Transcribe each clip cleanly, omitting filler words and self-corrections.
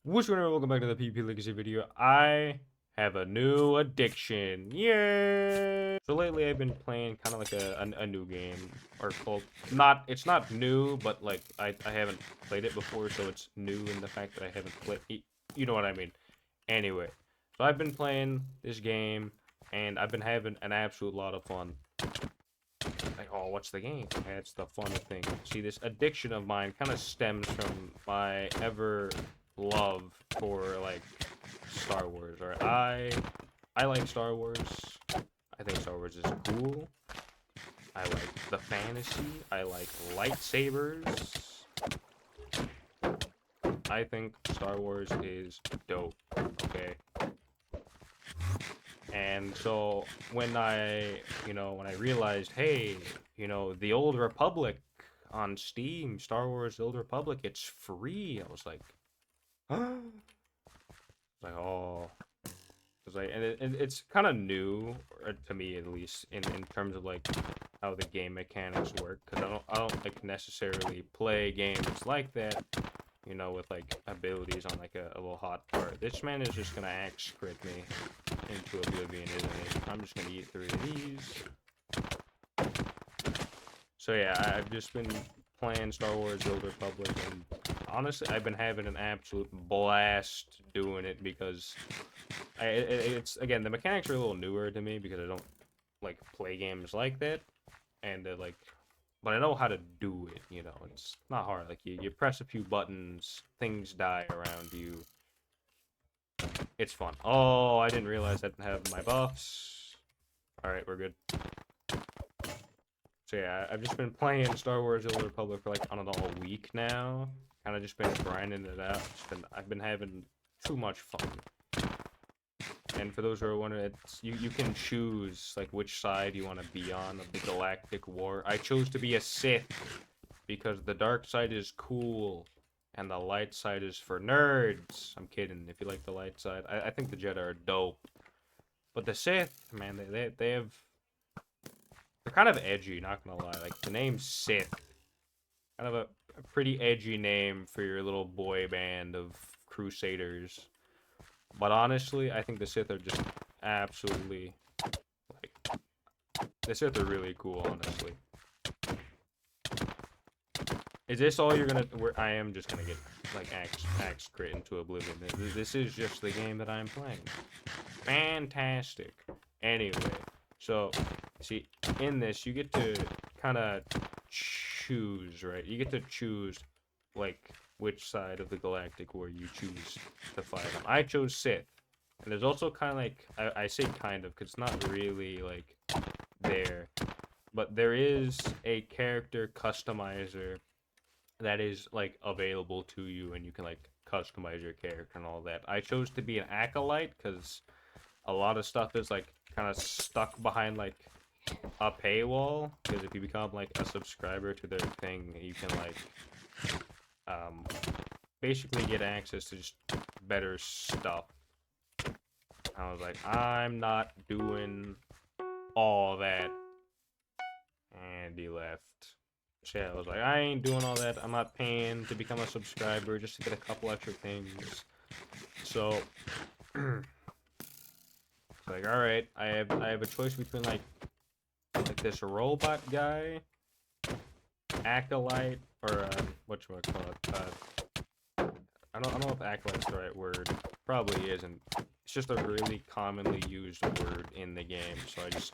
What's going on? Welcome back to the PP Legacy video. I have a new addiction. Yay! So lately I've been playing kind of like a new game, or called, it's not new, but like I haven't played it before, so it's new in the fact that I haven't played, you know what I mean. Anyway, so I've been playing this game, and I've been having an absolute lot of fun. Like, oh, what's the game? That's the fun thing. See, this addiction of mine kind of stems from my ever love for like Star Wars. Or I like Star Wars. I think Star Wars is cool. I like the fantasy. I like lightsabers. I think Star Wars is dope. Okay. And so when when I realized, hey, the Old Republic on Steam, Star Wars The Old Republic, it's free. I was like, huh? Oh, it's like, and it's kind of new to me, at least in terms of like how the game mechanics work, because I don't like necessarily play games like that, with like abilities on like a little hot part. This man is just gonna axe crit me into oblivion, isn't he? I'm just gonna eat 3 of these. So yeah, I've just been playing Star Wars The Old Republic, and honestly, I've been having an absolute blast doing it because it's again, the mechanics are a little newer to me because I don't like play games like that, and but I know how to do it. It's not hard. Like you press a few buttons, things die around you. It's fun. Oh, I didn't realize I didn't have my buffs. All right, we're good. So yeah, I've just been playing Star Wars: The Old Republic for like, I don't know, a week now. Kind of just been grinding it out. I've been having too much fun. And for those who are wondering, you can choose like which side you want to be on of the galactic war. I chose to be a Sith because the dark side is cool and the light side is for nerds. I'm kidding. If you like the light side, I think the Jedi are dope. But the Sith, man, they're kind of edgy, not gonna lie. Like the name Sith, kind of a pretty edgy name for your little boy band of crusaders. But honestly, I think the Sith are just absolutely, like, the Sith are really cool, honestly. Is this all you're gonna, I am just gonna get, like, axe crit into oblivion. This is just the game that I'm playing. Fantastic. Anyway, so, see, in this, you get to kind of choose, right? You get to choose, like, which side of the galactic war you choose to fight on. I chose Sith. And there's also kind of like, I say kind of, because it's not really, like, there. But there is a character customizer that is, like, available to you, and you can, like, customize your character and all that. I chose to be an acolyte, because a lot of stuff is, like, kind of stuck behind, like, a paywall, because if you become, like, a subscriber to their thing, you can, like, basically get access to just better stuff. I was like, I'm not doing all that. And he left. So yeah, I was like, I ain't doing all that. I'm not paying to become a subscriber just to get a couple extra things. So, it's like, all right, I have a choice between like this robot guy, acolyte, or whatchamacallit, I don't know if acolyte's the right word. Probably isn't. It's just a really commonly used word in the game, so I just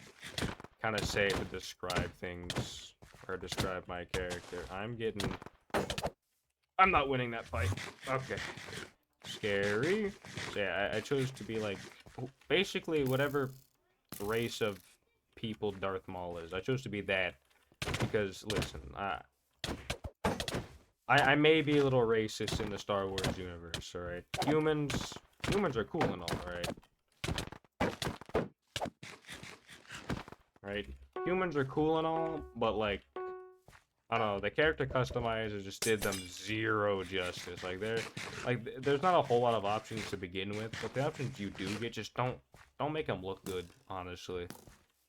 kind of say it to describe things or describe my character. I'm not winning that fight. Okay. Scary. So yeah, I chose to be like basically whatever race of people Darth Maul is. I chose to be that because listen, I may be a little racist in the Star Wars universe, alright? Humans are cool and all, right? Right? Humans are cool and all, but like, I don't know, the character customizer just did them zero justice. Like there's not a whole lot of options to begin with, but the options you do get just don't make them look good, honestly.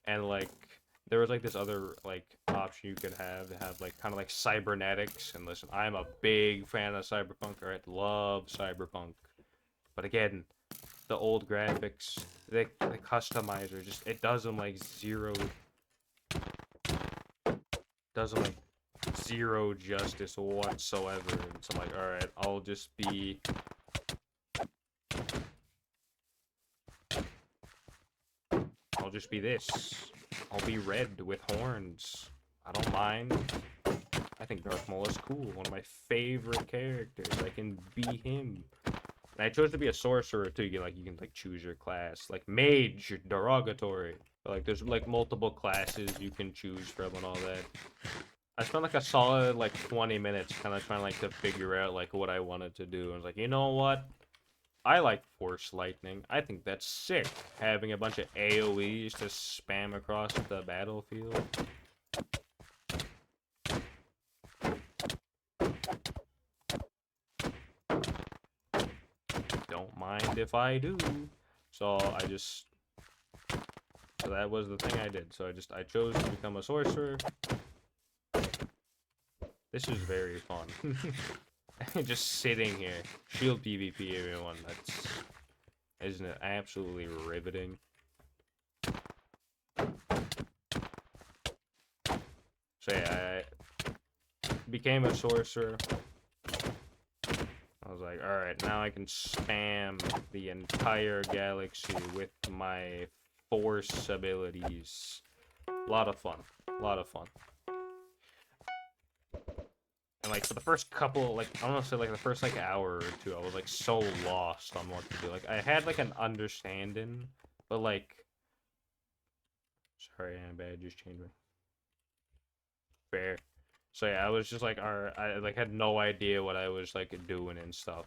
And like, there was like this other like option you could have to have like kind of like cybernetics. And listen, I'm a big fan of cyberpunk. Alright, love cyberpunk. But again, the old graphics, the customizer, just it does them like zero justice whatsoever. And so I'm like, all right, I'll just be this. I'll be red with horns. I don't mind. I think Darth Maul is cool. One of my favorite characters. I can be him. And I chose to be a sorcerer too. You can choose your class. Like mage, derogatory. But, like there's like multiple classes you can choose from and all that. I spent like a solid like 20 minutes kind of trying like to figure out like what I wanted to do. I was like, you know what? I like Force Lightning. I think that's sick. Having a bunch of AoEs to spam across the battlefield. Don't mind if I do. So that was the thing I did. So I chose to become a sorcerer. This is very fun. Just sitting here. Shield PvP, everyone. Isn't it absolutely riveting? So yeah, I became a sorcerer. I was like, alright, now I can spam the entire galaxy with my force abilities. A lot of fun. A lot of fun. And like for the first couple, like I want to say like the first like hour or two, I was like so lost on what to do. Like I had like an understanding, but like, sorry, I'm bad. Just changed my fair. So yeah, I was just like, alright, I like had no idea what I was like doing and stuff.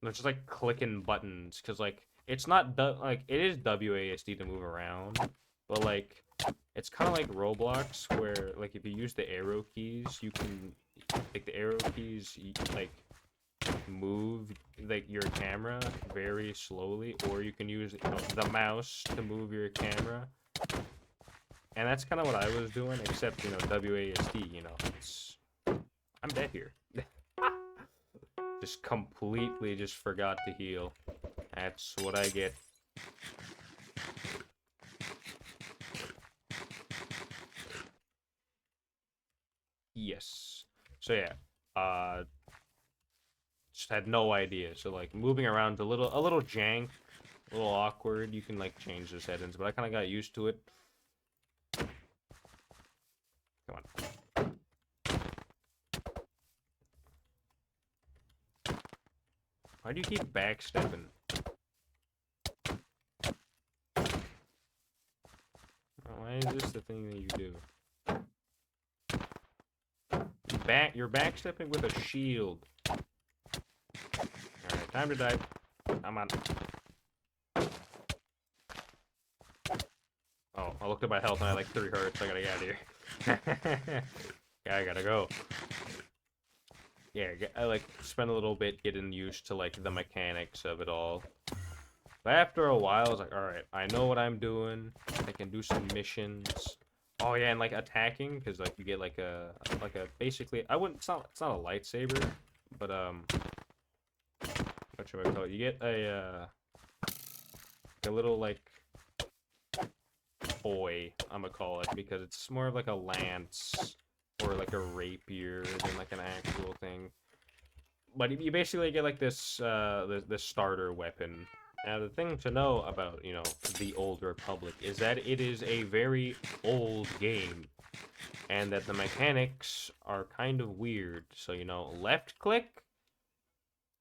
I was just like clicking buttons because like it's not like it is WASD to move around, but like it's kind of like Roblox where like if you use the arrow keys, you can like the arrow keys like move like your camera very slowly, or you can use the mouse to move your camera. And that's kind of what I was doing, except WASD. I'm dead here. Just completely just forgot to heal. That's what I get. Yes. So yeah, just had no idea. So like moving around a little jank, a little awkward. You can like change the settings, but I kind of got used to it. Come on. Why do you keep backstepping? Why is this the thing that you do? You're backstepping with a shield. Alright, time to die. Come on. Oh, I looked at my health and I had like 3 hearts. I gotta get out of here. Yeah, I gotta go. Yeah, I like spent a little bit getting used to like the mechanics of it all. But after a while, I was like, alright, I know what I'm doing. I can do some missions. Oh yeah, and like attacking, because like you get like a basically it's not a lightsaber, but what should I call it? You get a little like toy, I'm gonna call it, because it's more of like a lance or like a rapier than like an actual thing. But you basically get like this this starter weapon. Now the thing to know about, the Old Republic is that it is a very old game, and that the mechanics are kind of weird. So, left click,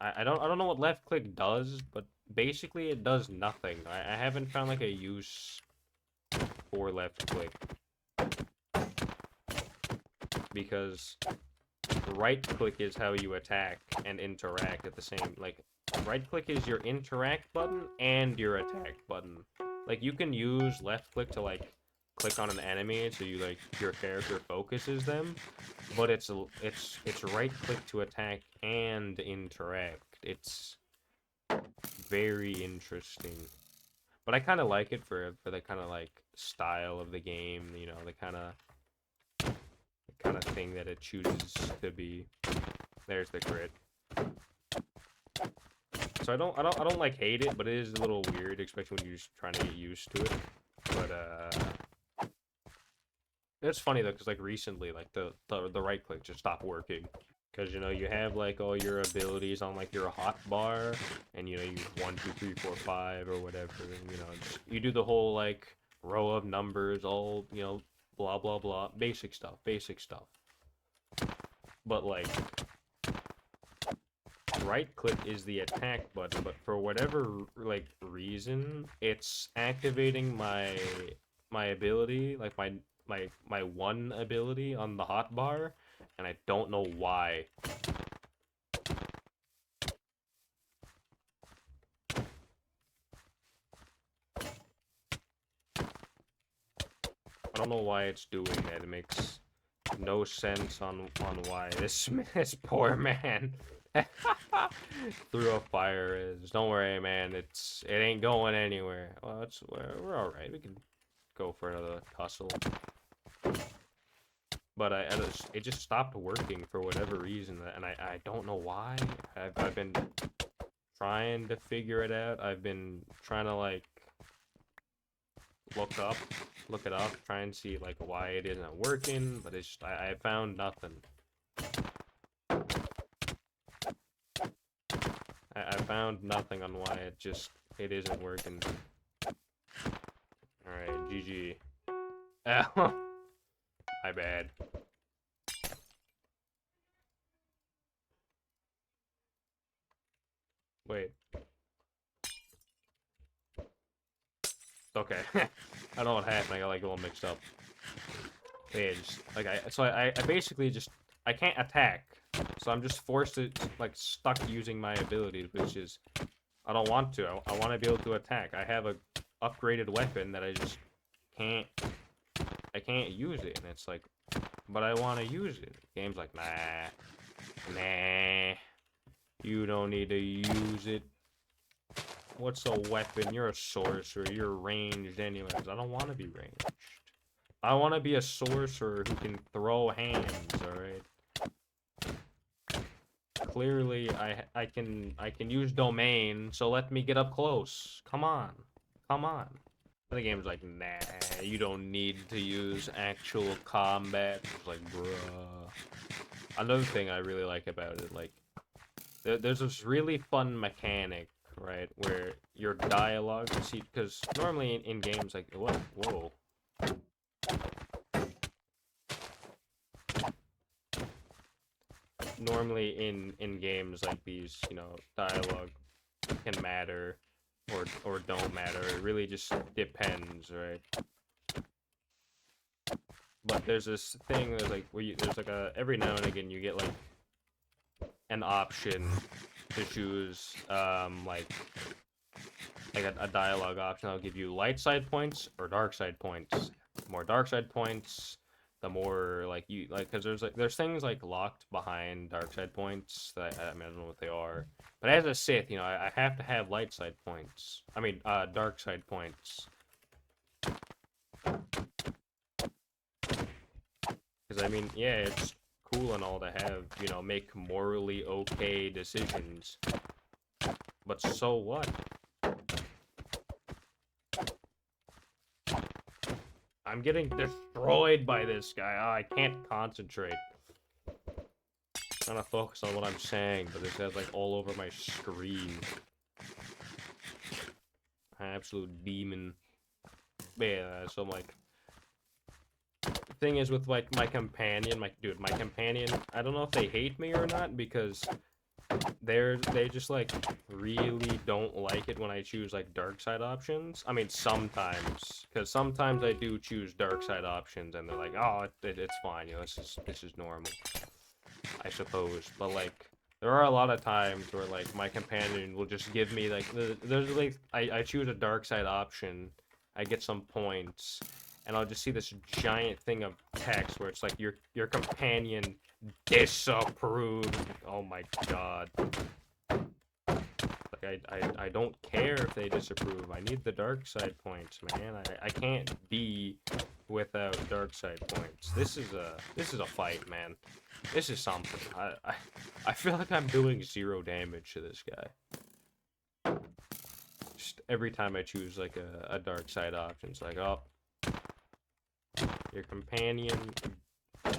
I don't know what left click does, but basically it does nothing. I haven't found like a use for left click, because right click is how you attack and interact at the same, like right click is your interact button and your attack button. Like you can use left click to like click on an enemy so you like your character focuses them, but it's right click to attack and interact. It's very interesting. But I kind of like it for the kind of like style of the game, the kind of thing that it chooses to be. There's the crit. So I don't like hate it, but it is a little weird, especially when you're just trying to get used to it. But it's funny though, because like recently, like the right click just stopped working. Because you know you have like all your abilities on like your hot bar, and you know you 1, 2, 3, 4, 5 or whatever. And, you know, just, you do the whole like row of numbers, all you know, blah blah blah, basic stuff, basic stuff. But like right click is the attack button, but for whatever like reason, it's activating my ability, like my one ability on the hotbar, and I don't know why. I don't know why it's doing that. It makes no sense on why this poor man through a fire is. Don't worry, man. It ain't going anywhere. Well, we're all right. We can go for another tussle. But it just stopped working for whatever reason, and I don't know why. I've been trying to figure it out. I've been trying to like look it up, try and see like why it isn't working, but it's just, I found nothing. I found nothing on why it isn't working. Alright, GG. Oh, my bad. Wait. Okay. I don't know what happened. I got like a little mixed up. Yeah, just like I basically just I can't attack, so I'm just forced to like stuck using my abilities, which is I don't want to. I want to be able to attack. I have a upgraded weapon that I just can't. I can't use it, and it's like, but I want to use it. The game's like, nah, you don't need to use it. What's a weapon? You're a sorcerer. You're ranged anyways. I don't want to be ranged. I want to be a sorcerer who can throw hands, alright? Clearly, I can use domain, so let me get up close. Come on. Come on. The game's like, nah, you don't need to use actual combat. It's like, bruh. Another thing I really like about it, like, there's this really fun mechanic, right, where your dialogue, see, because normally in games like, whoa. Normally in games like these, you know, dialogue can matter or don't matter. It really just depends, right? But there's this thing that's like where there's like every now and again you get like an option to choose like a dialogue option that'll give you light side points or dark side points. The more dark side points, the more like you like, because there's things like locked behind dark side points that I mean I don't know what they are, but as a Sith, you know, I have to have light side points. I mean dark side points. Because I mean, yeah, it's cool and all to have, you know, make morally okay decisions, but so what? I'm getting destroyed by this guy. Oh, I can't concentrate. I'm trying to focus on what I'm saying, but this has like all over my screen. Absolute demon. Yeah, so I'm like, the thing is with like my companion, my companion, I don't know if they hate me or not, because they just like really don't like it when I choose like dark side options. I mean sometimes, because sometimes I do choose dark side options and they're like, oh, it's fine, you know, this is normal, I suppose. But like there are a lot of times where like my companion will just give me like there's like I choose a dark side option, I get some points, and I'll just see this giant thing of text where it's like your companion disapproved. Oh my god. Like I don't care if they disapprove. I need the dark side points, man. I can't be without dark side points. This is a fight, man. This is something. I feel like I'm doing 0 damage to this guy. Just every time I choose like a dark side option, it's like, oh, your companion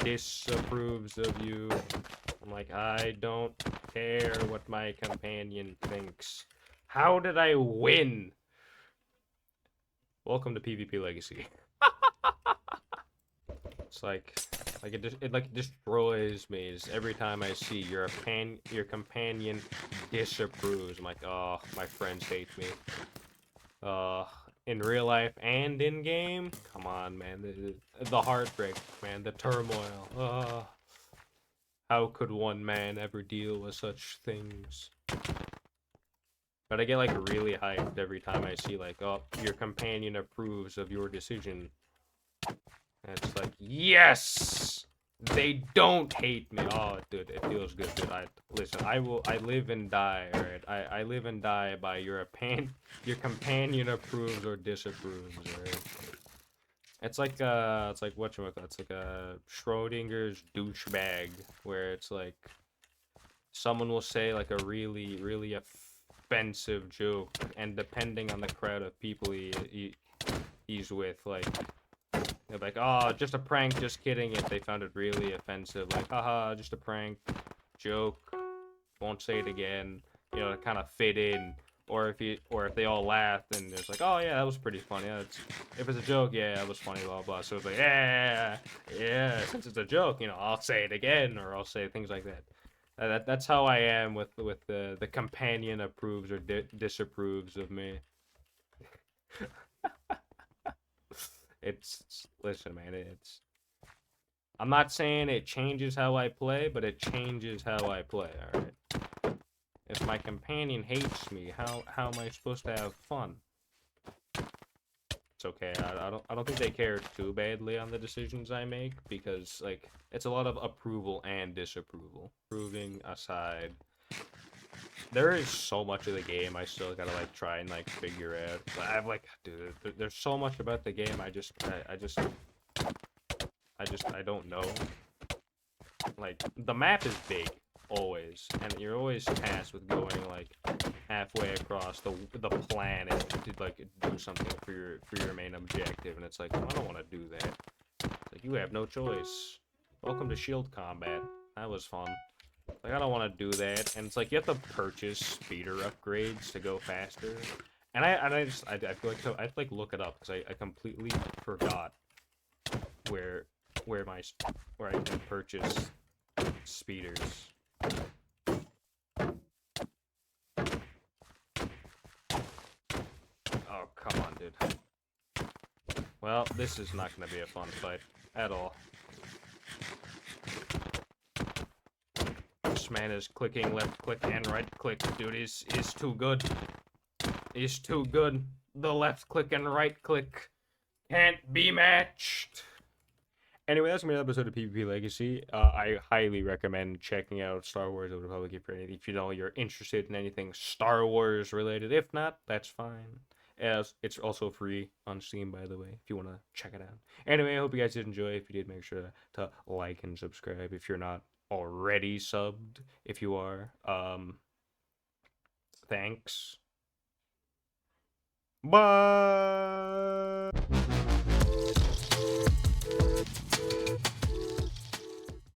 disapproves of you. I'm like, I don't care what my companion thinks. How did I win? Welcome to PvP Legacy. It's like it like destroys me. It's every time I see your companion disapproves. I'm like, oh, my friends hate me. In real life and in game, come on, man. The heartbreak, man. The turmoil. How could one man ever deal with such things? But I get like really hyped every time I see like, oh, your companion approves of your decision. And it's like, yes! They don't hate me. Oh, dude, it feels good, dude. Listen, I live and die, alright? I live and die by your companion approves or disapproves, alright? It's like whatchamacallit, it's like a Schrodinger's douchebag, where it's like, someone will say like a really, really offensive joke, and depending on the crowd of people he's with, like, they're like, oh, just a prank, just kidding, if they found it really offensive, like, haha, just a prank, joke, won't say it again, you know, to kind of fit in, or if they all laugh, then it's like, oh yeah, that was pretty funny, if it's a joke, yeah, that was funny, blah, blah, so it's like, yeah, since it's a joke, you know, I'll say it again, or I'll say things like that. That's how I am with the companion approves or disapproves of me. Listen, man, I'm not saying it changes how I play, but it changes how I play, alright? If my companion hates me, how am I supposed to have fun? It's okay, I don't think they care too badly on the decisions I make, because, like, it's a lot of approval and disapproval. Approving aside, there is so much of the game I still gotta like try and like figure out. I've like, dude, there's so much about the game. I don't know. Like, the map is big always, and you're always tasked with going like halfway across the planet to like do something for your main objective, and it's like, I don't want to do that. It's like, you have no choice. Welcome to Shield Combat. That was fun. Like, I don't want to do that, and it's like you have to purchase speeder upgrades to go faster, and I feel like, so I have to like look it up because I completely forgot where I can purchase speeders. Oh, come on, dude. Well, this is not gonna be a fun fight at all. This man is clicking left click and right click, dude. Is too good. Is too good. The left click and right click can't be matched. Anyway, that's gonna be an episode of PvP Legacy. I highly recommend checking out Star Wars: The Republic if you know you're interested in anything Star Wars related. If not, that's fine. As it's also free on Steam, by the way, if you want to check it out. Anyway, I hope you guys did enjoy. If you did, make sure to like and subscribe if you're not already subbed. If you are, thanks. Bye.